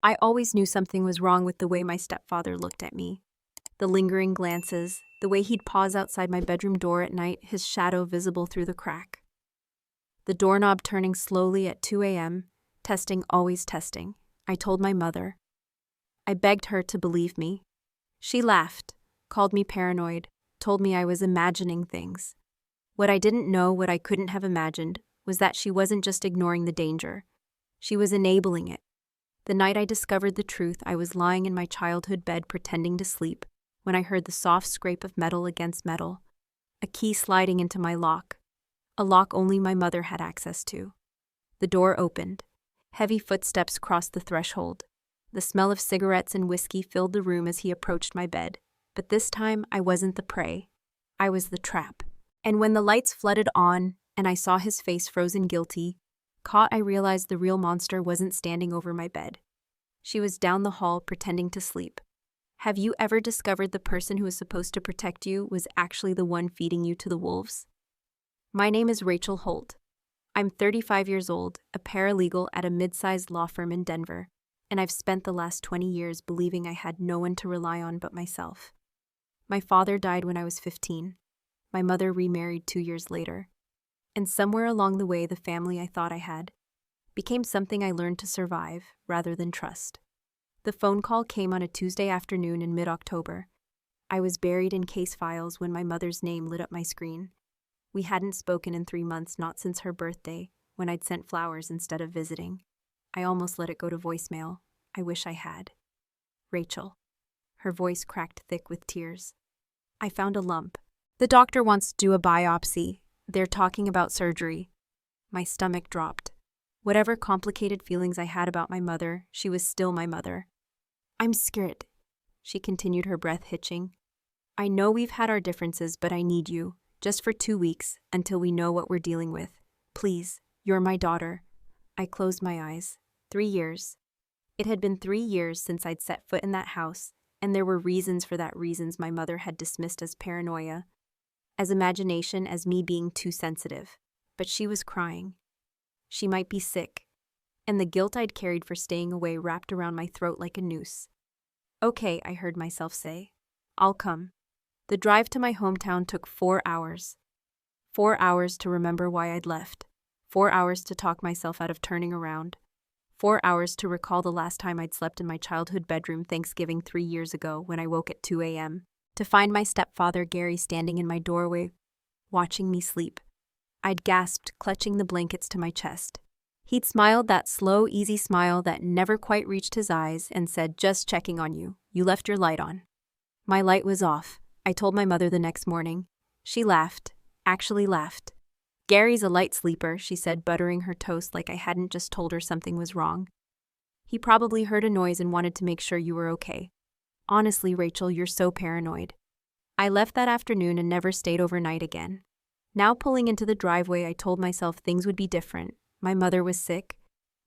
I always knew something was wrong with the way my stepfather looked at me. The lingering glances, the way he'd pause outside my bedroom door at night, his shadow visible through the crack. The doorknob turning slowly at 2 a.m., testing, always testing. I told my mother. I begged her to believe me. She laughed, called me paranoid, told me I was imagining things. What I didn't know, what I couldn't have imagined, was that she wasn't just ignoring the danger. She was enabling it. The night I discovered the truth, I was lying in my childhood bed pretending to sleep when I heard the soft scrape of metal against metal, a key sliding into my lock, a lock only my mother had access to. The door opened. Heavy footsteps crossed the threshold. The smell of cigarettes and whiskey filled the room as he approached my bed. But this time, I wasn't the prey. I was the trap. And when the lights flooded on, and I saw his face frozen guilty, caught, I realized the real monster wasn't standing over my bed. She was down the hall pretending to sleep. Have you ever discovered the person who was supposed to protect you was actually the one feeding you to the wolves? My name is Rachel Holt. I'm 35 years old, a paralegal at a mid-sized law firm in Denver, and I've spent the last 20 years believing I had no one to rely on but myself. My father died when I was 15. My mother remarried 2 years later. And somewhere along the way, the family I thought I had became something I learned to survive rather than trust. The phone call came on a Tuesday afternoon in mid-October. I was buried in case files when my mother's name lit up my screen. We hadn't spoken in 3 months, not since her birthday, when I'd sent flowers instead of visiting. I almost let it go to voicemail. I wish I had. Rachel. Her voice cracked thick with tears. I found a lump. The doctor wants to do a biopsy. They're talking about surgery. My stomach dropped. Whatever complicated feelings I had about my mother, she was still my mother. I'm scared, she continued, her breath hitching. I know we've had our differences, but I need you, just for 2 weeks, until we know what we're dealing with. Please, you're my daughter. I closed my eyes. 3 years. It had been 3 years since I'd set foot in that house, and there were reasons for that, reasons my mother had dismissed as paranoia, as imagination, as me being too sensitive. But she was crying. She might be sick, and the guilt I'd carried for staying away wrapped around my throat like a noose. Okay, I heard myself say. I'll come. The drive to my hometown took 4 hours. 4 hours to remember why I'd left. 4 hours to talk myself out of turning around. 4 hours to recall the last time I'd slept in my childhood bedroom Thanksgiving 3 years ago when I woke at 2 a.m. To find my stepfather Gary standing in my doorway, watching me sleep. I'd gasped, clutching the blankets to my chest. He'd smiled, that slow, easy smile that never quite reached his eyes, and said, "Just checking on you. You left your light on." My light was off. I told my mother the next morning. She laughed, actually laughed. "Gary's a light sleeper," she said, buttering her toast like I hadn't just told her something was wrong. "He probably heard a noise and wanted to make sure you were okay." Honestly, Rachel, you're so paranoid. I left that afternoon and never stayed overnight again. Now pulling into the driveway, I told myself things would be different. My mother was sick.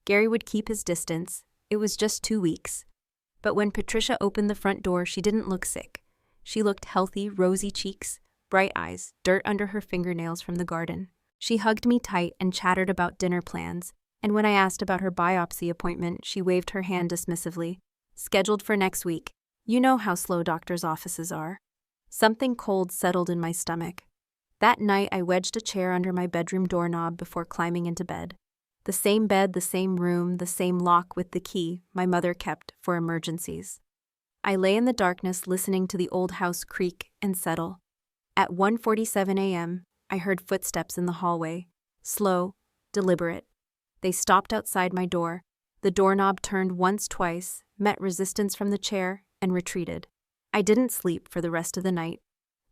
Gary would keep his distance. It was just 2 weeks. But when Patricia opened the front door, she didn't look sick. She looked healthy, rosy cheeks, bright eyes, dirt under her fingernails from the garden. She hugged me tight and chattered about dinner plans, and when I asked about her biopsy appointment, she waved her hand dismissively. Scheduled for next week. You know how slow doctors' offices are. Something cold settled in my stomach. That night, I wedged a chair under my bedroom doorknob before climbing into bed. The same bed, the same room, the same lock with the key my mother kept for emergencies. I lay in the darkness listening to the old house creak and settle. At 1:47 a.m., I heard footsteps in the hallway. Slow, deliberate. They stopped outside my door. The doorknob turned once, twice, met resistance from the chair, and retreated. I didn't sleep for the rest of the night.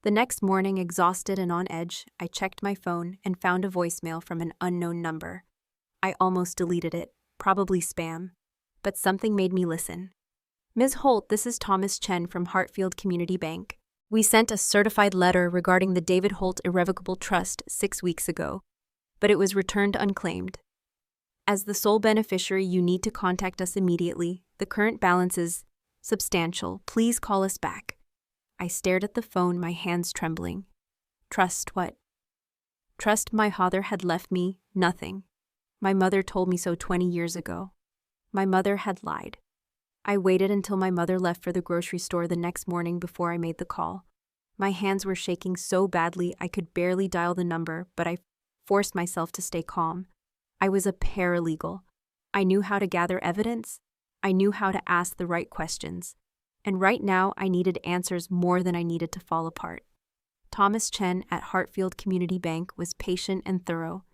The next morning, exhausted and on edge, I checked my phone and found a voicemail from an unknown number. I almost deleted it, probably spam. But something made me listen. "Ms. Holt, this is Thomas Chen from Hartfield Community Bank. We sent a certified letter regarding the David Holt Irrevocable Trust 6 weeks ago, but it was returned unclaimed. As the sole beneficiary, you need to contact us immediately. The current balance is substantial. Please call us back." I stared at the phone, my hands trembling. Trust what? Trust my father had left me nothing. My mother told me so 20 years ago. My mother had lied. I waited until my mother left for the grocery store the next morning before I made the call. My hands were shaking so badly I could barely dial the number, but I forced myself to stay calm. I was a paralegal. I knew how to gather evidence. I knew how to ask the right questions. And right now, I needed answers more than I needed to fall apart. Thomas Chen at Hartfield Community Bank was patient and thorough.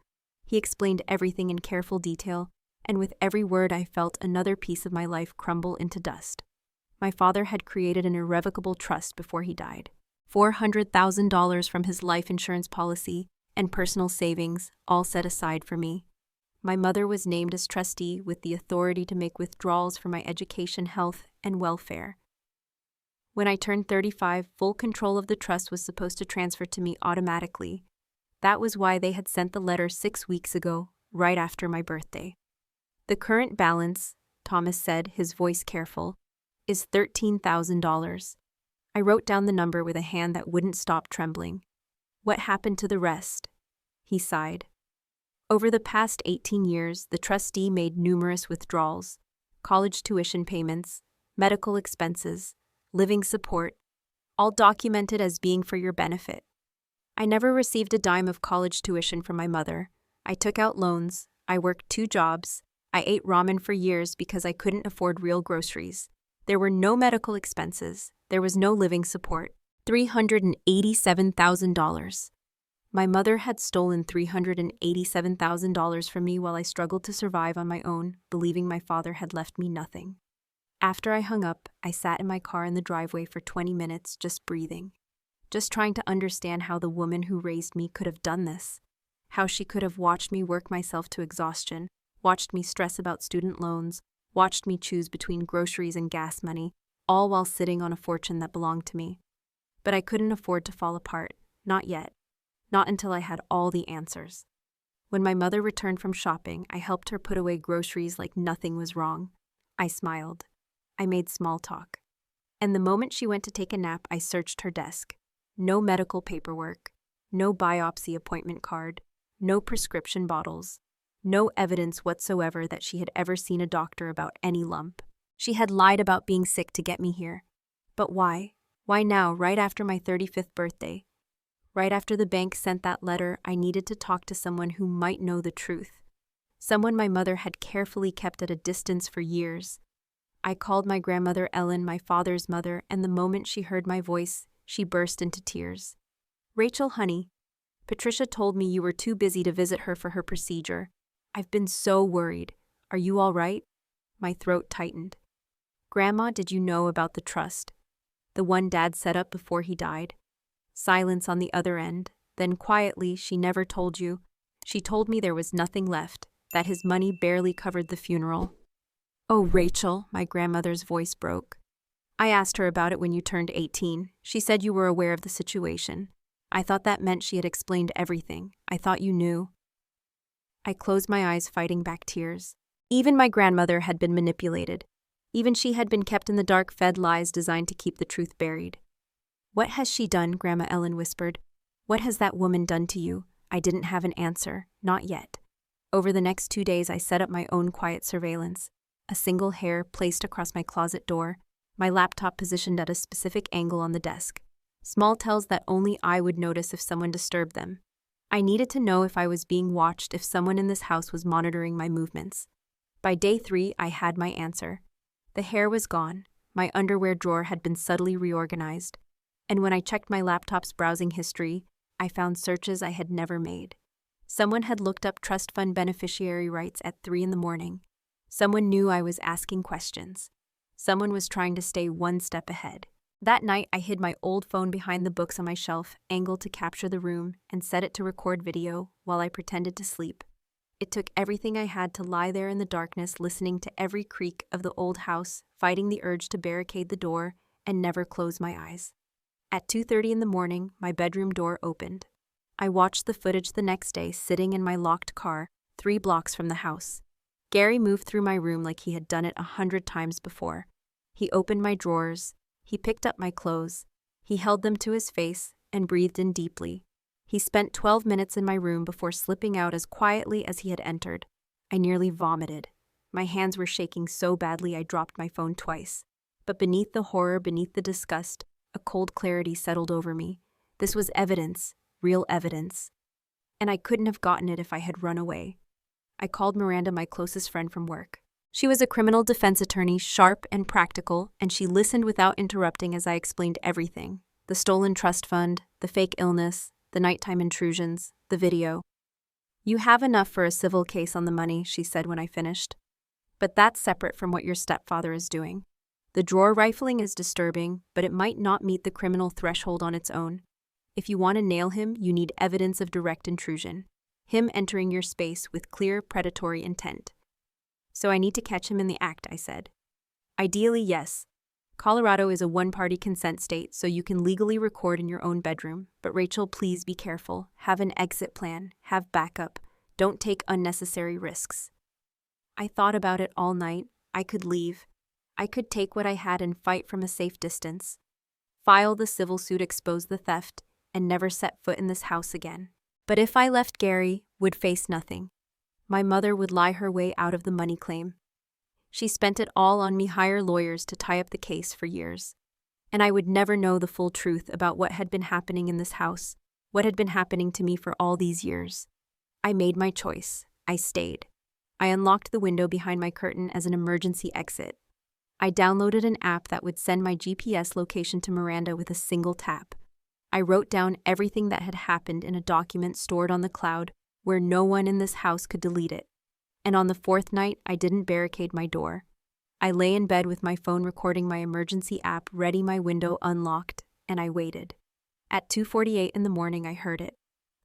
He explained everything in careful detail, and with every word I felt another piece of my life crumble into dust. My father had created an irrevocable trust before he died. $400,000 from his life insurance policy and personal savings, all set aside for me. My mother was named as trustee with the authority to make withdrawals for my education, health, and welfare. When I turned 35, full control of the trust was supposed to transfer to me automatically. That was why they had sent the letter 6 weeks ago, right after my birthday. The current balance, Thomas said, his voice careful, is $13,000. I wrote down the number with a hand that wouldn't stop trembling. What happened to the rest? He sighed. Over the past 18 years, the trustee made numerous withdrawals, college tuition payments, medical expenses, living support, all documented as being for your benefit. I never received a dime of college tuition from my mother. I took out loans. I worked 2 jobs. I ate ramen for years because I couldn't afford real groceries. There were no medical expenses. There was no living support. $387,000. My mother had stolen $387,000 from me while I struggled to survive on my own, believing my father had left me nothing. After I hung up, I sat in my car in the driveway for 20 minutes, just breathing. Just trying to understand how the woman who raised me could have done this. How she could have watched me work myself to exhaustion, watched me stress about student loans, watched me choose between groceries and gas money, all while sitting on a fortune that belonged to me. But I couldn't afford to fall apart, not yet. Not until I had all the answers. When my mother returned from shopping, I helped her put away groceries like nothing was wrong. I smiled. I made small talk. And the moment she went to take a nap, I searched her desk. No medical paperwork, no biopsy appointment card, no prescription bottles, no evidence whatsoever that she had ever seen a doctor about any lump. She had lied about being sick to get me here. But why? Why now, right after my 35th birthday? Right after the bank sent that letter, I needed to talk to someone who might know the truth. Someone my mother had carefully kept at a distance for years. I called my grandmother Ellen, my father's mother, and the moment she heard my voice, she burst into tears. "Rachel, honey, Patricia told me you were too busy to visit her for her procedure. I've been so worried. Are you all right?" My throat tightened. "Grandma, did you know about the trust? The one Dad set up before he died?" Silence on the other end. Then quietly, "She never told you. She told me there was nothing left, that his money barely covered the funeral." "Oh, Rachel," my grandmother's voice broke. "I asked her about it when you turned 18. She said you were aware of the situation. I thought that meant she had explained everything. I thought you knew." I closed my eyes, fighting back tears. Even my grandmother had been manipulated. Even she had been kept in the dark, fed lies designed to keep the truth buried. "What has she done?" Grandma Ellen whispered. "What has that woman done to you?" I didn't have an answer, not yet. Over the next 2 days, I set up my own quiet surveillance. A single hair placed across my closet door, my laptop positioned at a specific angle on the desk. Small tells that only I would notice if someone disturbed them. I needed to know if I was being watched, if someone in this house was monitoring my movements. By day 3, I had my answer. The hair was gone. My underwear drawer had been subtly reorganized. And when I checked my laptop's browsing history, I found searches I had never made. Someone had looked up trust fund beneficiary rights at 3 in the morning. Someone knew I was asking questions. Someone was trying to stay one step ahead. That night, I hid my old phone behind the books on my shelf, angled to capture the room, and set it to record video while I pretended to sleep. It took everything I had to lie there in the darkness, listening to every creak of the old house, fighting the urge to barricade the door and never close my eyes. At 2:30 in the morning, my bedroom door opened. I watched the footage the next day, sitting in my locked car, 3 blocks from the house. Gary moved through my room like he had done it 100 times before. He opened my drawers. He picked up my clothes. He held them to his face and breathed in deeply. He spent 12 minutes in my room before slipping out as quietly as he had entered. I nearly vomited. My hands were shaking so badly I dropped my phone twice. But beneath the horror, beneath the disgust, a cold clarity settled over me. This was evidence, real evidence. And I couldn't have gotten it if I had run away. I called Miranda, my closest friend from work. She was a criminal defense attorney, sharp and practical, and she listened without interrupting as I explained everything. The stolen trust fund, the fake illness, the nighttime intrusions, the video. "You have enough for a civil case on the money," she said when I finished. "But that's separate from what your stepfather is doing. The drawer rifling is disturbing, but it might not meet the criminal threshold on its own. If you want to nail him, you need evidence of direct intrusion. Him entering your space with clear predatory intent." "So I need to catch him in the act," I said. "Ideally, yes. Colorado is a one-party consent state, so you can legally record in your own bedroom. But Rachel, please be careful. Have an exit plan. Have backup. Don't take unnecessary risks." I thought about it all night. I could leave. I could take what I had and fight from a safe distance. File the civil suit, expose the theft, and never set foot in this house again. But if I left, Gary would face nothing. My mother would lie her way out of the money claim. She spent it all on me, hire lawyers to tie up the case for years. And I would never know the full truth about what had been happening in this house, what had been happening to me for all these years. I made my choice. I stayed. I unlocked the window behind my curtain as an emergency exit. I downloaded an app that would send my GPS location to Miranda with a single tap. I wrote down everything that had happened in a document stored on the cloud where no one in this house could delete it. And on the fourth night, I didn't barricade my door. I lay in bed with my phone recording my emergency app ready, my window unlocked, and I waited. At 2:48 in the morning, I heard it.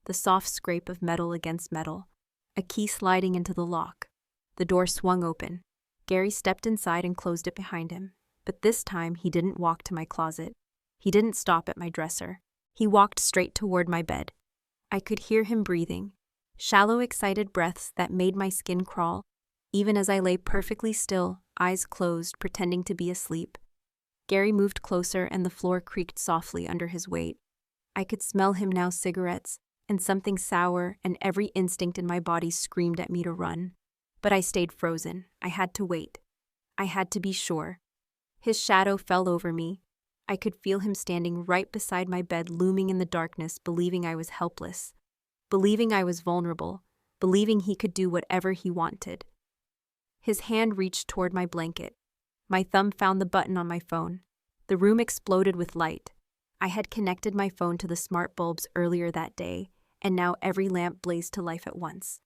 The soft scrape of metal against metal. A key sliding into the lock. The door swung open. Gary stepped inside and closed it behind him. But this time, he didn't walk to my closet. He didn't stop at my dresser. He walked straight toward my bed. I could hear him breathing. Shallow, excited breaths that made my skin crawl, even as I lay perfectly still, eyes closed, pretending to be asleep. Gary moved closer and the floor creaked softly under his weight. I could smell him now, cigarettes, and something sour, and every instinct in my body screamed at me to run. But I stayed frozen. I had to wait. I had to be sure. His shadow fell over me. I could feel him standing right beside my bed, looming in the darkness, believing I was helpless. Believing I was vulnerable, believing he could do whatever he wanted. His hand reached toward my blanket. My thumb found the button on my phone. The room exploded with light. I had connected my phone to the smart bulbs earlier that day, and now every lamp blazed to life at once.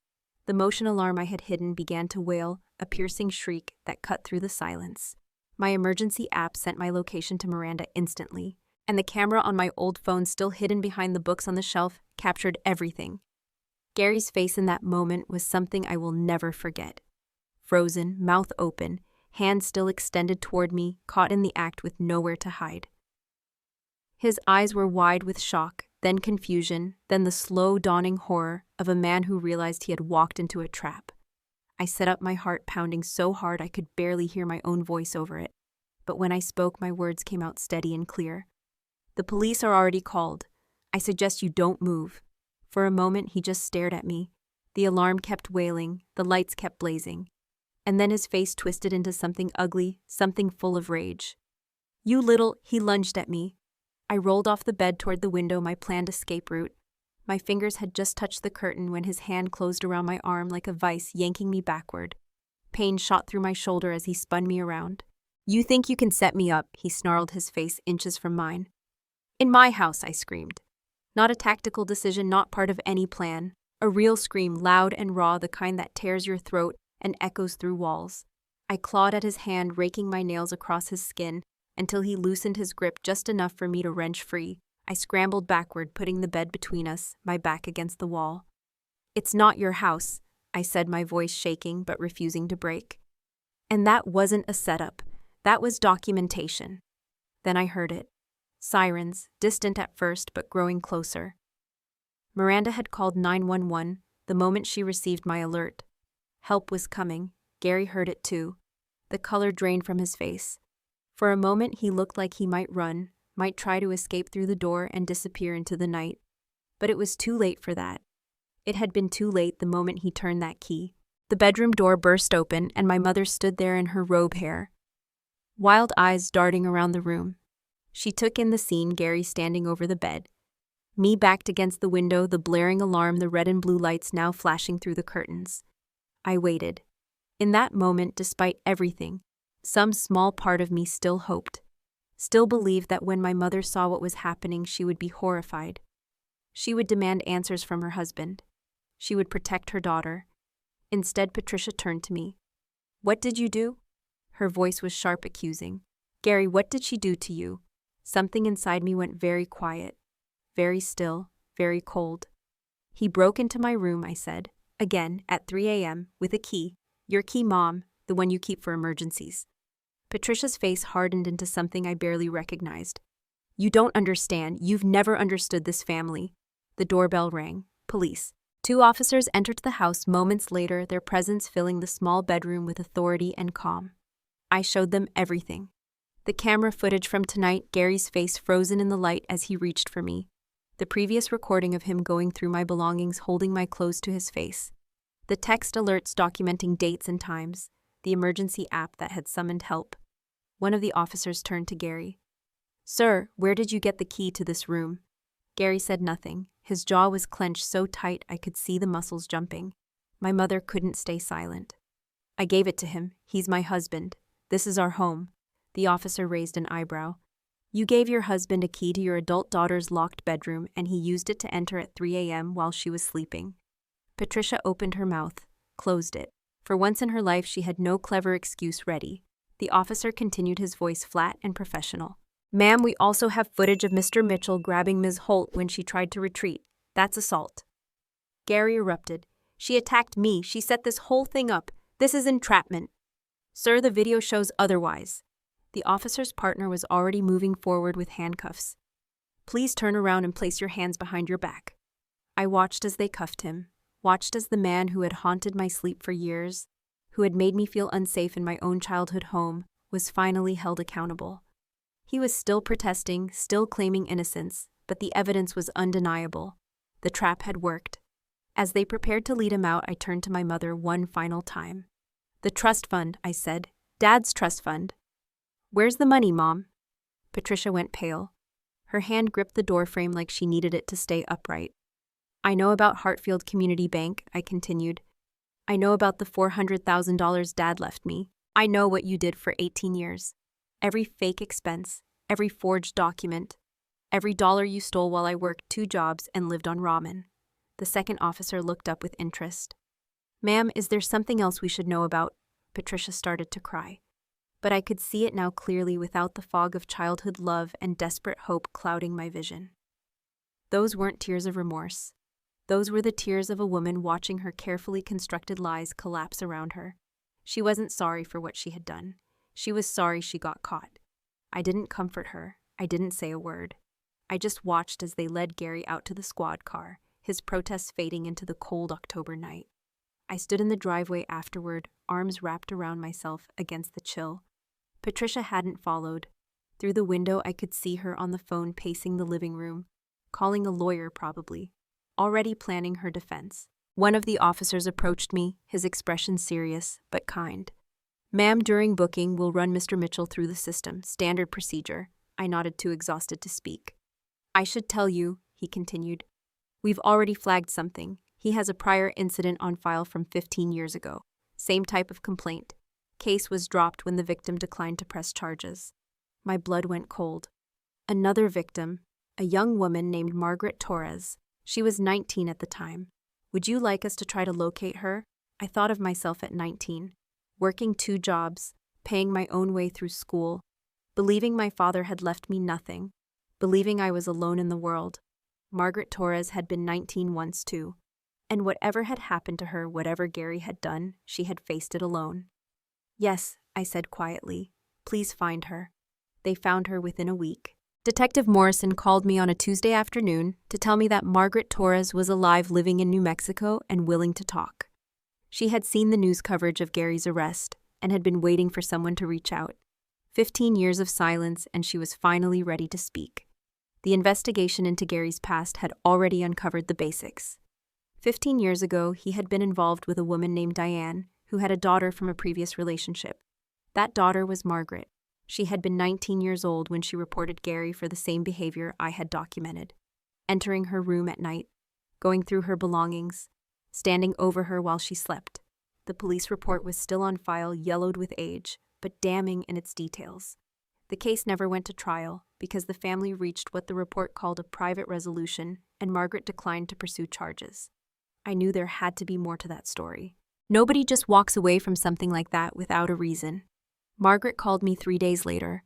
The motion alarm I had hidden began to wail, a piercing shriek that cut through the silence. My emergency app sent my location to Miranda instantly, and the camera on my old phone, still hidden behind the books on the shelf, captured everything. Gary's face in that moment was something I will never forget. Frozen, mouth open, hand still extended toward me, caught in the act with nowhere to hide. His eyes were wide with shock, then confusion, then the slow dawning horror of a man who realized he had walked into a trap. I set up, my heart pounding so hard I could barely hear my own voice over it. But when I spoke, my words came out steady and clear. "The police are already called. I suggest you don't move." For a moment, he just stared at me. The alarm kept wailing, the lights kept blazing. And then his face twisted into something ugly, something full of rage. "You little," he lunged at me. I rolled off the bed toward the window, my planned escape route. My fingers had just touched the curtain when his hand closed around my arm like a vice, yanking me backward. Pain shot through my shoulder as he spun me around. "You think you can set me up?" he snarled, his face inches from mine. "In my house," I screamed. Not a tactical decision, not part of any plan. A real scream, loud and raw, the kind that tears your throat and echoes through walls. I clawed at his hand, raking my nails across his skin, until he loosened his grip just enough for me to wrench free. I scrambled backward, putting the bed between us, my back against the wall. "It's not your house," I said, my voice shaking but refusing to break. And that wasn't a setup. That was documentation. Then I heard it. Sirens, distant at first but growing closer. Miranda had called 911 the moment she received my alert. Help was coming. Gary heard it too. The color drained from his face. For a moment he looked like he might run, might try to escape through the door and disappear into the night. But it was too late for that. It had been too late the moment he turned that key. The bedroom door burst open, and my mother stood there in her robe hair, wild eyes darting around the room. She took in the scene, Gary standing over the bed, me backed against the window, the blaring alarm, the red and blue lights now flashing through the curtains. I waited. In that moment, despite everything, some small part of me still hoped, still believed that when my mother saw what was happening, she would be horrified. She would demand answers from her husband. She would protect her daughter. Instead, Patricia turned to me. "What did you do?" Her voice was sharp, accusing. "Gary, what did she do to you?" Something inside me went very quiet, very still, very cold. "He broke into my room," I said, again, at 3 a.m., with a key. "Your key, Mom, the one you keep for emergencies." Patricia's face hardened into something I barely recognized. "You don't understand. You've never understood this family." The doorbell rang. Police. 2 officers entered the house moments later, their presence filling the small bedroom with authority and calm. I showed them everything. The camera footage from tonight, Gary's face frozen in the light as he reached for me. The previous recording of him going through my belongings, holding my clothes to his face. The text alerts documenting dates and times. The emergency app that had summoned help. One of the officers turned to Gary. "Sir, where did you get the key to this room?" Gary said nothing. His jaw was clenched so tight I could see the muscles jumping. My mother couldn't stay silent. "I gave it to him. He's my husband. This is our home." The officer raised an eyebrow. "You gave your husband a key to your adult daughter's locked bedroom, and he used it to enter at 3 a.m. while she was sleeping." Patricia opened her mouth, closed it. For once in her life, she had no clever excuse ready. The officer continued, his voice flat and professional. "Ma'am, we also have footage of Mr. Mitchell grabbing Ms. Holt when she tried to retreat. That's assault." Gary erupted. "She attacked me. She set this whole thing up. This is entrapment." "Sir, the video shows otherwise." The officer's partner was already moving forward with handcuffs. "Please turn around and place your hands behind your back." I watched as they cuffed him, watched as the man who had haunted my sleep for years, who had made me feel unsafe in my own childhood home, was finally held accountable. He was still protesting, still claiming innocence, but the evidence was undeniable. The trap had worked. As they prepared to lead him out, I turned to my mother one final time. "The trust fund," I said. "Dad's trust fund." "Where's the money, Mom?" Patricia went pale. Her hand gripped the doorframe like she needed it to stay upright. "I know about Hartfield Community Bank," I continued. "I know about the $400,000 Dad left me. I know what you did for 18 years. Every fake expense, every forged document, every dollar you stole while I worked 2 jobs and lived on ramen." The second officer looked up with interest. "Ma'am, is there something else we should know about?" Patricia started to cry. But I could see it now clearly without the fog of childhood love and desperate hope clouding my vision. Those weren't tears of remorse. Those were the tears of a woman watching her carefully constructed lies collapse around her. She wasn't sorry for what she had done. She was sorry she got caught. I didn't comfort her. I didn't say a word. I just watched as they led Gary out to the squad car, his protests fading into the cold October night. I stood in the driveway afterward, arms wrapped around myself against the chill. Patricia hadn't followed. Through the window, I could see her on the phone pacing the living room, calling a lawyer probably, already planning her defense. One of the officers approached me, his expression serious but kind. "Ma'am, during booking, we'll run Mr. Mitchell through the system, standard procedure." I nodded, too exhausted to speak. "I should tell you," he continued, "we've already flagged something. He has a prior incident on file from 15 years ago. Same type of complaint. Case was dropped when the victim declined to press charges." My blood went cold. Another victim, a young woman named Margaret Torres. She was 19 at the time. "Would you like us to try to locate her?" I thought of myself at 19, working 2 jobs, paying my own way through school, believing my father had left me nothing, believing I was alone in the world. Margaret Torres had been 19 once too, and whatever had happened to her, whatever Gary had done, she had faced it alone. "Yes," I said quietly. "Please find her." They found her within a week. Detective Morrison called me on a Tuesday afternoon to tell me that Margaret Torres was alive, living in New Mexico, and willing to talk. She had seen the news coverage of Gary's arrest and had been waiting for someone to reach out. 15 years of silence, and she was finally ready to speak. The investigation into Gary's past had already uncovered the basics. 15 years ago, he had been involved with a woman named Diane, who had a daughter from a previous relationship. That daughter was Margaret. She had been 19 years old when she reported Gary for the same behavior I had documented. Entering her room at night, going through her belongings, standing over her while she slept. The police report was still on file, yellowed with age, but damning in its details. The case never went to trial because the family reached what the report called a private resolution, and Margaret declined to pursue charges. I knew there had to be more to that story. Nobody just walks away from something like that without a reason. Margaret called me 3 days later.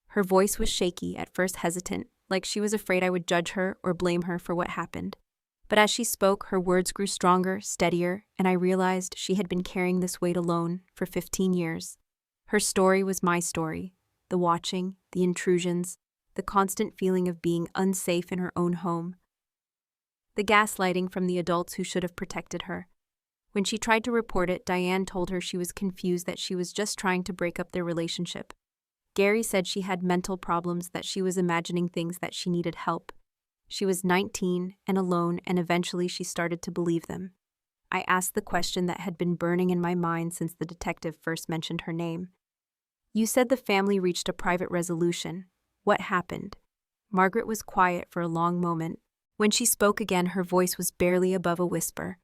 Her voice was shaky, at first hesitant, like she was afraid I would judge her or blame her for what happened. But as she spoke, her words grew stronger, steadier, and I realized she had been carrying this weight alone for 15 years. Her story was my story. The watching, the intrusions, the constant feeling of being unsafe in her own home. The gaslighting from the adults who should have protected her. When she tried to report it, Diane told her she was confused, that she was just trying to break up their relationship. Gary said she had mental problems, that she was imagining things, that she needed help. She was 19 and alone, and eventually she started to believe them. I asked the question that had been burning in my mind since the detective first mentioned her name. "You said the family reached a private resolution. What happened?" Margaret was quiet for a long moment. When she spoke again, her voice was barely above a whisper.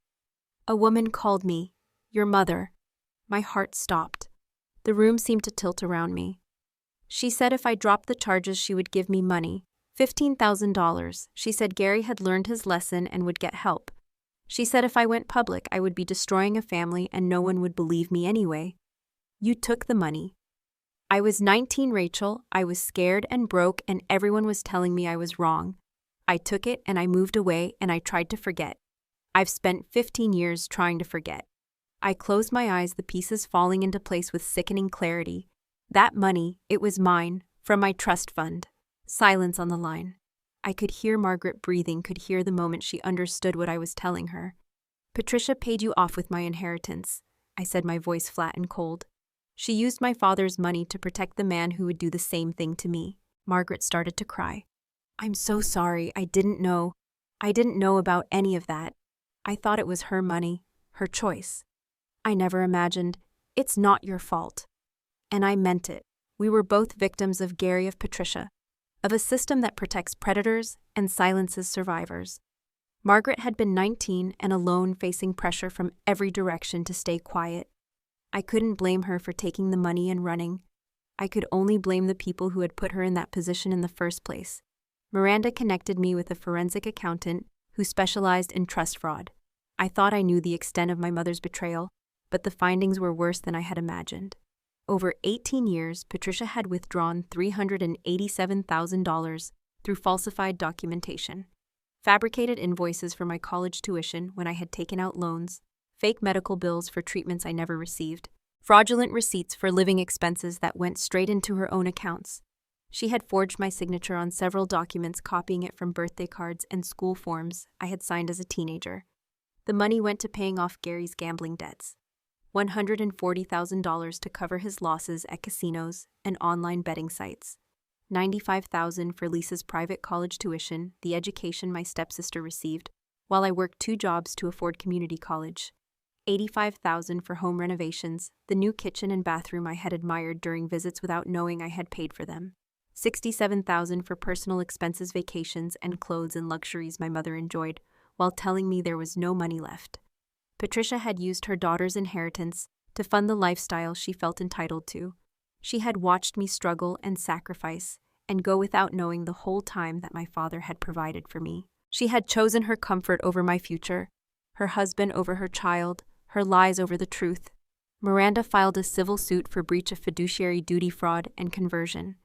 "A woman called me. Your mother." My heart stopped. The room seemed to tilt around me. "She said if I dropped the charges, she would give me money. $15,000. She said Gary had learned his lesson and would get help. She said if I went public, I would be destroying a family and no one would believe me anyway. You took the money." I was 19, Rachel. I was scared and broke, and everyone was telling me I was wrong. I took it and I moved away, and I tried to forget. I've spent 15 years trying to forget. I closed my eyes, the pieces falling into place with sickening clarity. That money, it was mine, from my trust fund. Silence on the line. I could hear Margaret breathing, could hear the moment she understood what I was telling her. "Patricia paid you off with my inheritance," I said, my voice flat and cold. "She used my father's money to protect the man who would do the same thing to me." Margaret started to cry. "I'm so sorry. I didn't know. I didn't know about any of that. I thought it was her money, her choice. I never imagined. It's not your fault." And I meant it. We were both victims of Gary, of Patricia, of a system that protects predators and silences survivors. Margaret had been 19 and alone, facing pressure from every direction to stay quiet. I couldn't blame her for taking the money and running. I could only blame the people who had put her in that position in the first place. Miranda connected me with a forensic accountant who specialized in trust fraud. I thought I knew the extent of my mother's betrayal, but the findings were worse than I had imagined. Over 18 years, Patricia had withdrawn $387,000 through falsified documentation, fabricated invoices for my college tuition when I had taken out loans, fake medical bills for treatments I never received, fraudulent receipts for living expenses that went straight into her own accounts. She had forged my signature on several documents, copying it from birthday cards and school forms I had signed as a teenager. The money went to paying off Gary's gambling debts. $140,000 to cover his losses at casinos and online betting sites. $95,000 for Lisa's private college tuition, the education my stepsister received, while I worked 2 jobs to afford community college. $85,000 for home renovations, the new kitchen and bathroom I had admired during visits without knowing I had paid for them. $67,000 for personal expenses, vacations, and clothes and luxuries my mother enjoyed, while telling me there was no money left. Patricia had used her daughter's inheritance to fund the lifestyle she felt entitled to. She had watched me struggle and sacrifice and go without knowing the whole time that my father had provided for me. She had chosen her comfort over my future, her husband over her child, her lies over the truth. Miranda filed a civil suit for breach of fiduciary duty, fraud, and conversion.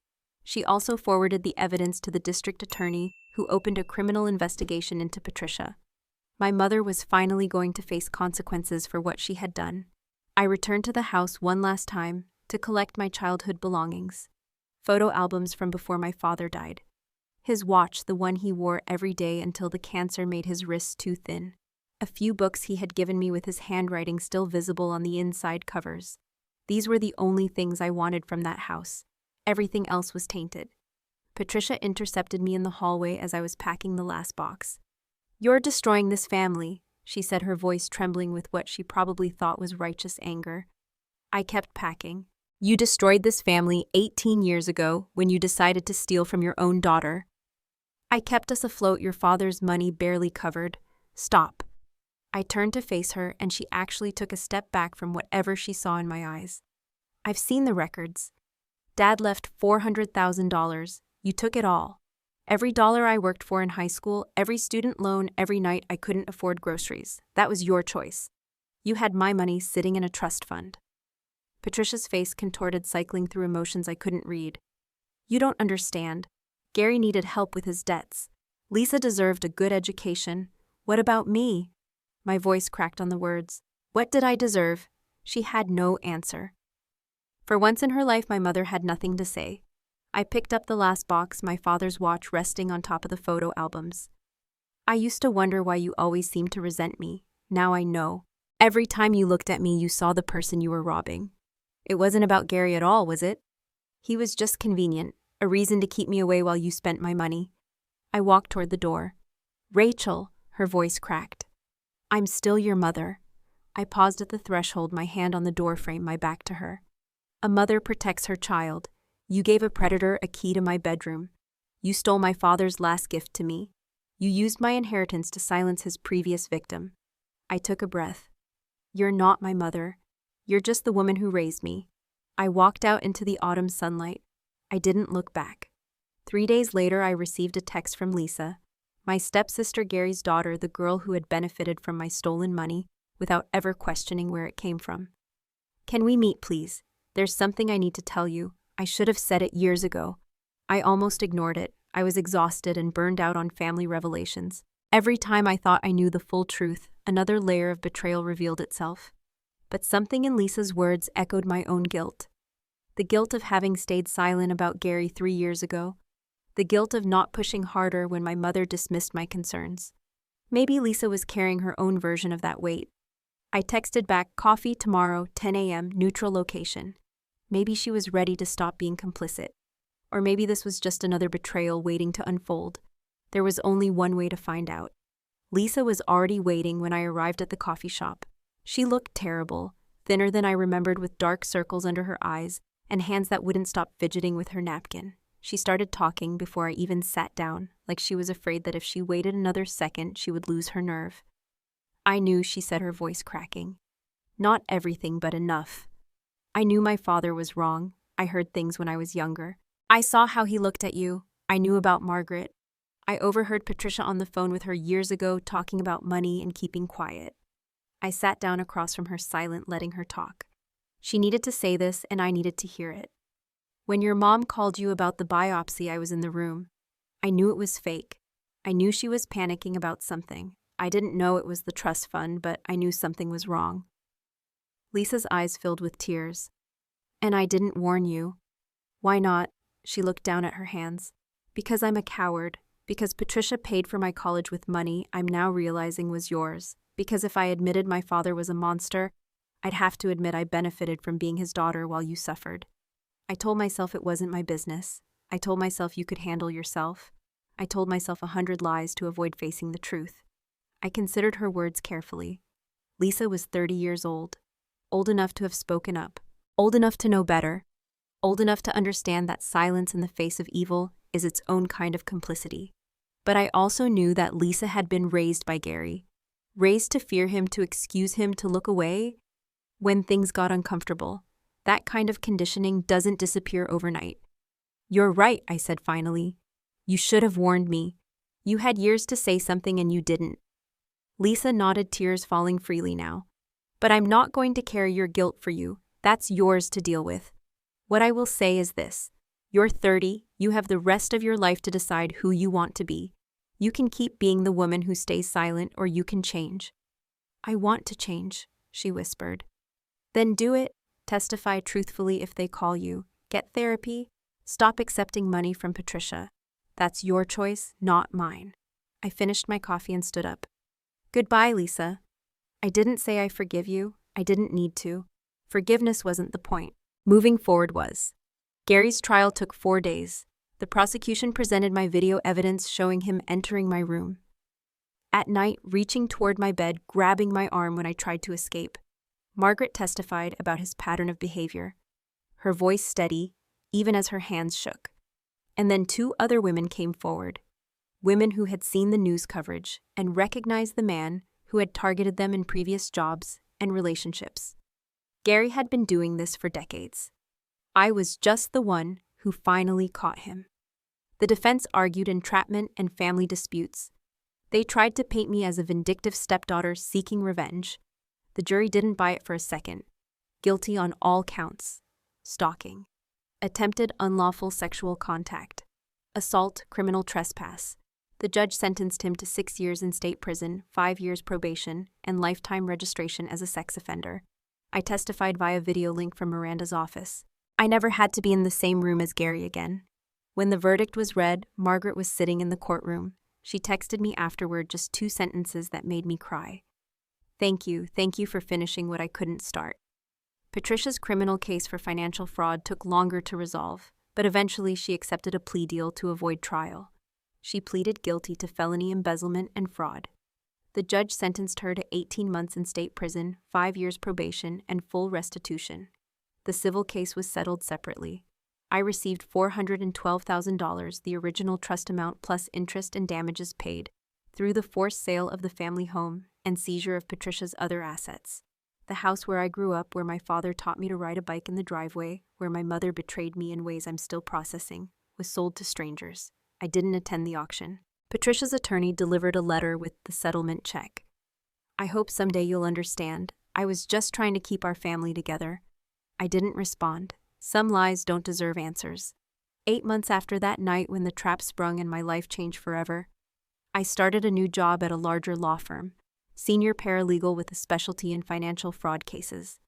She also forwarded the evidence to the district attorney, who opened a criminal investigation into Patricia. My mother was finally going to face consequences for what she had done. I returned to the house one last time to collect my childhood belongings. Photo albums from before my father died. His watch, the one he wore every day until the cancer made his wrists too thin. A few books he had given me with his handwriting still visible on the inside covers. These were the only things I wanted from that house. Everything else was tainted. Patricia intercepted me in the hallway as I was packing the last box. "You're destroying this family. she said, her voice trembling with what she probably thought was righteous anger. I kept packing. You destroyed this family 18 years ago when you decided to steal from your own daughter. I kept us afloat, your father's money barely covered. Stop. I turned to face her, and she actually took a step back from whatever she saw in my eyes. I've seen the records. Dad left $400,000. You took it all. Every dollar I worked for in high school, every student loan, every night I couldn't afford groceries. That was your choice. You had my money sitting in a trust fund. Patricia's face contorted, cycling through emotions I couldn't read. You don't understand. Gary needed help with his debts. Lisa deserved a good education. What about me? My voice cracked on the words. What did I deserve? She had no answer. For once in her life, my mother had nothing to say. I picked up the last box, my father's watch resting on top of the photo albums. I used to wonder why you always seemed to resent me. Now I know. Every time you looked at me, you saw the person you were robbing. It wasn't about Gary at all, was it? He was just convenient, a reason to keep me away while you spent my money. I walked toward the door. Rachel, her voice cracked. I'm still your mother. I paused at the threshold, my hand on the doorframe, my back to her. A mother protects her child. You gave a predator a key to my bedroom. You stole my father's last gift to me. You used my inheritance to silence his previous victim. I took a breath. You're not my mother. You're just the woman who raised me. I walked out into the autumn sunlight. I didn't look back. 3 days later, I received a text from Lisa, my stepsister Gary's daughter, the girl who had benefited from my stolen money without ever questioning where it came from. Can we meet, please? There's something I need to tell you. I should have said it years ago. I almost ignored it. I was exhausted and burned out on family revelations. Every time I thought I knew the full truth, another layer of betrayal revealed itself. But something in Lisa's words echoed my own guilt. The guilt of having stayed silent about Gary 3 years ago. The guilt of not pushing harder when my mother dismissed my concerns. Maybe Lisa was carrying her own version of that weight. I texted back, coffee tomorrow, 10 a.m., neutral location. Maybe she was ready to stop being complicit. Or maybe this was just another betrayal waiting to unfold. There was only one way to find out. Lisa was already waiting when I arrived at the coffee shop. She looked terrible, thinner than I remembered, with dark circles under her eyes and hands that wouldn't stop fidgeting with her napkin. She started talking before I even sat down, like she was afraid that if she waited another second, she would lose her nerve. I knew, she said, her voice cracking. Not everything, but enough. I knew my father was wrong. I heard things when I was younger. I saw how he looked at you. I knew about Margaret. I overheard Patricia on the phone with her years ago talking about money and keeping quiet. I sat down across from her, silent, letting her talk. She needed to say this, and I needed to hear it. When your mom called you about the biopsy, I was in the room. I knew it was fake. I knew she was panicking about something. I didn't know it was the trust fund, but I knew something was wrong. Lisa's eyes filled with tears. And I didn't warn you. Why not? She looked down at her hands. Because I'm a coward. Because Patricia paid for my college with money I'm now realizing was yours. Because if I admitted my father was a monster, I'd have to admit I benefited from being his daughter while you suffered. I told myself it wasn't my business. I told myself you could handle yourself. I told myself 100 lies to avoid facing the truth. I considered her words carefully. Lisa was 30 years old enough to have spoken up, old enough to know better, old enough to understand that silence in the face of evil is its own kind of complicity. But I also knew that Lisa had been raised by Gary, raised to fear him, to excuse him, to look away when things got uncomfortable. That kind of conditioning doesn't disappear overnight. You're right, I said finally. You should have warned me. You had years to say something and you didn't. Lisa nodded, tears falling freely now. But I'm not going to carry your guilt for you. That's yours to deal with. What I will say is this. You're 30. You have the rest of your life to decide who you want to be. You can keep being the woman who stays silent, or you can change. I want to change, she whispered. Then do it. Testify truthfully if they call you. Get therapy. Stop accepting money from Patricia. That's your choice, not mine. I finished my coffee and stood up. Goodbye, Lisa. I didn't say I forgive you. I didn't need to. Forgiveness wasn't the point. Moving forward was. Gary's trial took 4 days. The prosecution presented my video evidence showing him entering my room. at night reaching toward my bed, grabbing my arm when I tried to escape. Margaret testified about his pattern of behavior, her voice steady, even as her hands shook. And then 2 other women came forward, women who had seen the news coverage and recognized the man who had targeted them in previous jobs and relationships. Gary had been doing this for decades. I was just the one who finally caught him. The defense argued entrapment and family disputes. They tried to paint me as a vindictive stepdaughter seeking revenge. The jury didn't buy it for a second. Guilty on all counts: stalking, attempted unlawful sexual contact, assault, criminal trespass. The judge sentenced him to 6 years in state prison, 5 years probation, and lifetime registration as a sex offender. I testified via video link from Miranda's office. I never had to be in the same room as Gary again. When the verdict was read, Margaret was sitting in the courtroom. She texted me afterward just 2 sentences that made me cry. Thank you for finishing what I couldn't start. Patricia's criminal case for financial fraud took longer to resolve, but eventually she accepted a plea deal to avoid trial. She pleaded guilty to felony embezzlement and fraud. The judge sentenced her to 18 months in state prison, 5 years probation, and full restitution. The civil case was settled separately. I received $412,000, the original trust amount plus interest and damages paid, through the forced sale of the family home and seizure of Patricia's other assets. The house where I grew up, where my father taught me to ride a bike in the driveway, where my mother betrayed me in ways I'm still processing, was sold to strangers. I didn't attend the auction. Patricia's attorney delivered a letter with the settlement check. I hope someday you'll understand. I was just trying to keep our family together. I didn't respond. Some lies don't deserve answers. 8 months after that night when the trap sprung and my life changed forever, I started a new job at a larger law firm, senior paralegal with a specialty in financial fraud cases.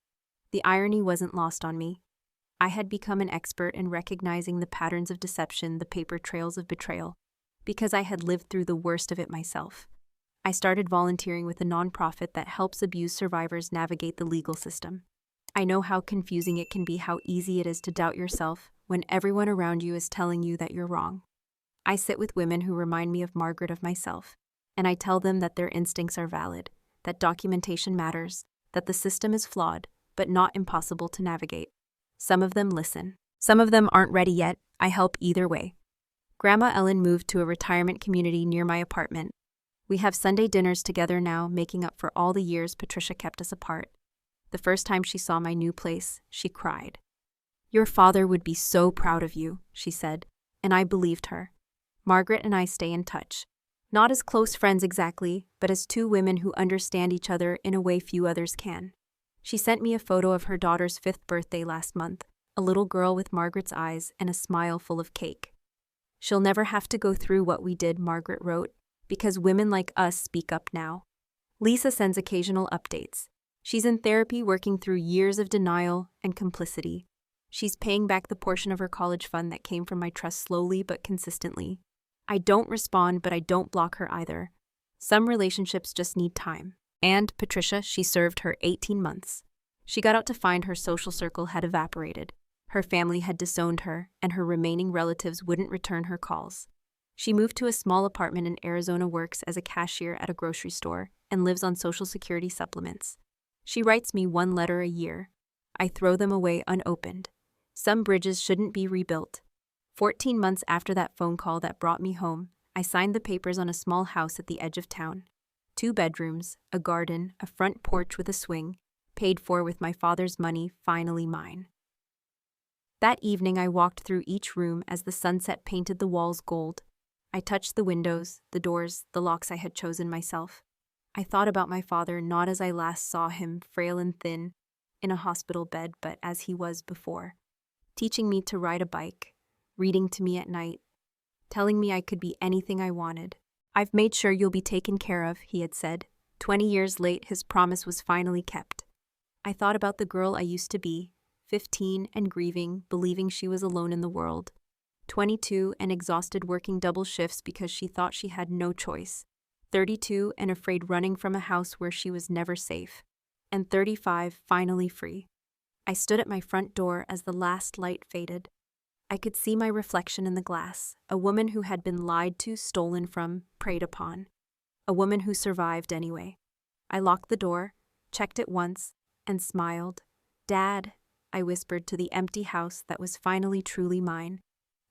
The irony wasn't lost on me. I had become an expert in recognizing the patterns of deception, the paper trails of betrayal, because I had lived through the worst of it myself. I started volunteering with a nonprofit that helps abuse survivors navigate the legal system. I know how confusing it can be, how easy it is to doubt yourself when everyone around you is telling you that you're wrong. I sit with women who remind me of Margaret, of myself, and I tell them that their instincts are valid, that documentation matters, that the system is flawed, but not impossible to navigate. Some of them listen. Some of them aren't ready yet. I help either way. Grandma Ellen moved to a retirement community near my apartment. We have Sunday dinners together now, making up for all the years Patricia kept us apart. The first time she saw my new place, she cried. "Your father would be so proud of you," she said, and I believed her. Margaret and I stay in touch. Not as close friends exactly, but as 2 women who understand each other in a way few others can. She sent me a photo of her daughter's 5th birthday last month, a little girl with Margaret's eyes and a smile full of cake. "She'll never have to go through what we did," Margaret wrote, "because women like us speak up now." Lisa sends occasional updates. She's in therapy, working through years of denial and complicity. She's paying back the portion of her college fund that came from my trust slowly but consistently. I don't respond, but I don't block her either. Some relationships just need time. And Patricia, she served her 18 months. She got out to find her social circle had evaporated. Her family had disowned her, and her remaining relatives wouldn't return her calls. She moved to a small apartment in Arizona, works as a cashier at a grocery store, and lives on Social Security supplements. She writes me 1 letter a year. I throw them away unopened. Some bridges shouldn't be rebuilt. 14 months after that phone call that brought me home, I signed the papers on a small house at the edge of town. 2 bedrooms, a garden, a front porch with a swing, paid for with my father's money, finally mine. That evening I walked through each room as the sunset painted the walls gold. I touched the windows, the doors, the locks I had chosen myself. I thought about my father not as I last saw him, frail and thin, in a hospital bed, but as he was before, teaching me to ride a bike, reading to me at night, telling me I could be anything I wanted. "I've made sure you'll be taken care of," he had said. 20 years late, his promise was finally kept. I thought about the girl I used to be, 15 and grieving, believing she was alone in the world. 22 and exhausted, working double shifts because she thought she had no choice. 32 and afraid, running from a house where she was never safe. And 35, finally free. I stood at my front door as the last light faded. I could see my reflection in the glass, a woman who had been lied to, stolen from, preyed upon. A woman who survived anyway. I locked the door, checked it once, and smiled. "Dad," I whispered to the empty house that was finally truly mine.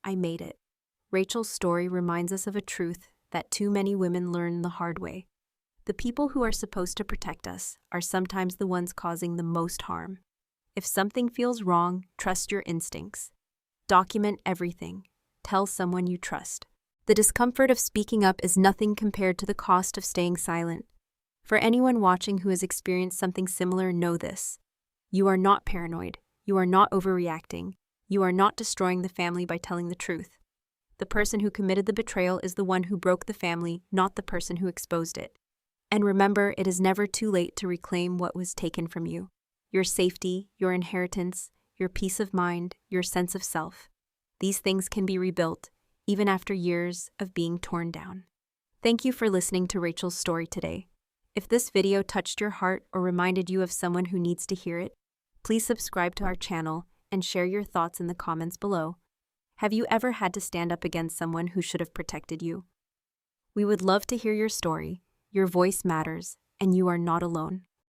I made it. Rachel's story reminds us of a truth that too many women learn the hard way. The people who are supposed to protect us are sometimes the ones causing the most harm. If something feels wrong, trust your instincts. Document everything. Tell someone you trust. The discomfort of speaking up is nothing compared to the cost of staying silent. For anyone watching who has experienced something similar, know this. You are not paranoid. You are not overreacting. You are not destroying the family by telling the truth. The person who committed the betrayal is the one who broke the family, not the person who exposed it. And remember, it is never too late to reclaim what was taken from you. Your safety, your inheritance, your peace of mind, your sense of self. These things can be rebuilt, even after years of being torn down. Thank you for listening to Rachel's story today. If this video touched your heart or reminded you of someone who needs to hear it, please subscribe to our channel and share your thoughts in the comments below. Have you ever had to stand up against someone who should have protected you? We would love to hear your story. Your voice matters, and you are not alone.